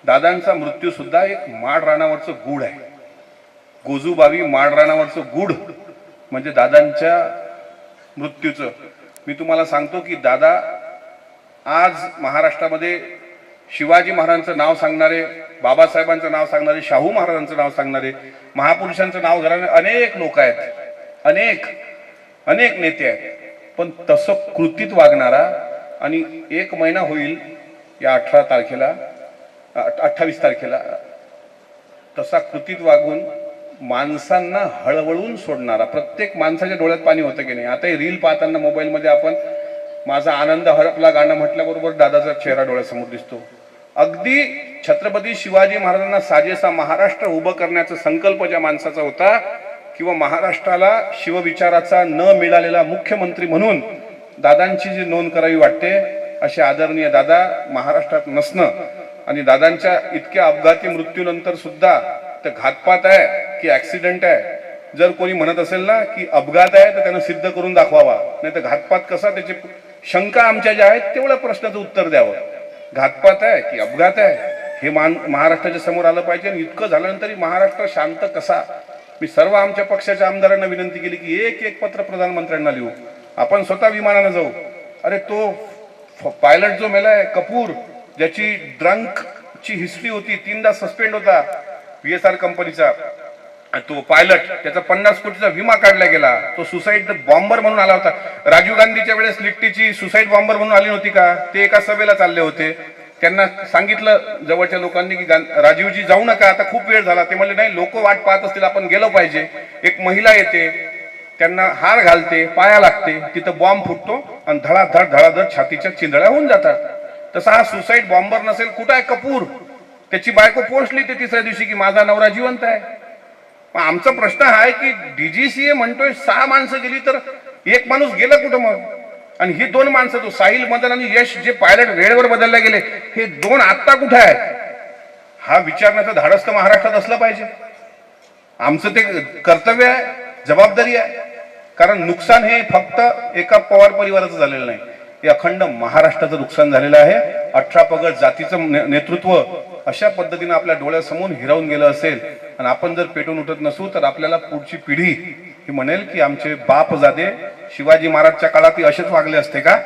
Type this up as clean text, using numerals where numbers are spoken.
दादांचा मृत्यू सुद्धा एक माड रानावरचं गूढ आहे. गोजूबावी माड रानावरचं गूढ म्हणजे दादांच्या मृत्यूचं. मी तुम्हाला सांगतो की दादा आज महाराष्ट्रामध्ये शिवाजी महाराजांचं नाव सांगणारे, बाबासाहेबांचं नाव सांगणारे, शाहू महाराजांचं नाव सांगणारे, महापुरुषांचं नाव घेणारे अनेक लोक आहेत, अनेक अनेक नेते आहेत. पण तसं कृतीत वागणारा आणि 1 महिना होईल या 28 तारखेला तसा कृतीत वागून माणसांना हळवळून सोडणारा, प्रत्येक माणसाच्या डोळ्यात पाणी होतं की नाही. आता हे रील पाहताना मोबाईलमध्ये आपण माझा आनंद हरपला गाणं म्हटल्याबरोबर दादाचा चेहरा डोळ्यासमोर दिसतो. अगदी छत्रपती शिवाजी महाराजांना साजेसा महाराष्ट्र उभं करण्याचा संकल्प ज्या माणसाचा होता, किंवा महाराष्ट्राला शिवविचाराचा न मिळालेला मुख्यमंत्री म्हणून दादांची जी नोंद करावी वाटते, असे आदरणीय दादा महाराष्ट्रात नसणं आणि दादांच्या इतक्या अपघाती मृत्यूनंतर सुद्धा ते घातपात आहे की ऍक्सिडेंट आहे. जर कोणी म्हणत असेल ना की अपघात आहे तर त्यांना सिद्ध करून दाखवावा, नाही तर घातपात कसा, त्याची शंका आमच्या ज्या आहेत तेवढ्या प्रश्नाचं उत्तर द्यावं. घातपात आहे की अपघात आहे हे महाराष्ट्राच्या समोर आलं पाहिजे. इतकं झाल्यानंतरही महाराष्ट्र शांत कसा. मी सर्व आमच्या पक्षाच्या आमदारांना विनंती केली की एक पत्र प्रधानमंत्र्यांना लिहू, आपण स्वतः विमानानं जाऊ. अरे तो पायलट जो मेलाय कपूर, ज्याची ड्रंकची हिस्ट्री होती, 3दा सस्पेंड होता VSR कंपनीचा तो पायलट, त्याचा 50 कोटीचा विमा काढला गेला. तो सुसाईड बॉम्बर म्हणून आला होता. राजीव गांधीच्या वेळेस लिट्टीची सुसाईड बॉम्बर म्हणून आली नव्हती का? ते एका सभेला चालले होते. त्यांना सांगितलं जवळच्या लोकांनी की राजीवजी जाऊ नका, आता खूप वेळ झाला. ते म्हणले नाही, लोक वाट पाहत असतील, आपण गेलो पाहिजे. एक महिला येते, त्यांना हार घालते, पाया लागते, तिथं बॉम्ब फुटतो आणि धडाधड छातीच्या चिंधळ्या होऊन जातात. तसा हा सुसाईड बॉम्बर नसेल. कुठं आहे कपूर? त्याची बायको पोहोचली ते तिसऱ्या दिवशी की माझा नवरा जिवंत आहे. आमचा प्रश्न हा आहे की DGCA म्हणतोय 6 माणसं गेली, तर एक माणूस गेला कुठं मग? आणि ही 2 माणसं, तो साहिल मदन आणि यश, जे पायलट वेळेवर बदलले गेले, हे 2 आत्ता कुठे आहेत? हा विचारण्याचं धाडस तर महाराष्ट्रात असलं पाहिजे. आमचं ते कर्तव्य आहे, जबाबदारी आहे. कारण नुकसान हे फक्त एका पवार परिवाराचं झालेलं नाही, हे अखंड महाराष्ट्राचं नुकसान झालेलं आहे. 18 पगड जातीचं नेतृत्व अशा पद्धतीने आपल्या डोळ्यासमोर हिरावून गेलं असेल आणि आपण जर पेटून उठत नसू तर आपल्याला पुढची पिढी ही म्हणेल की आमचे बापजादे शिवाजी महाराजच्या काळात असेच वागले असते का?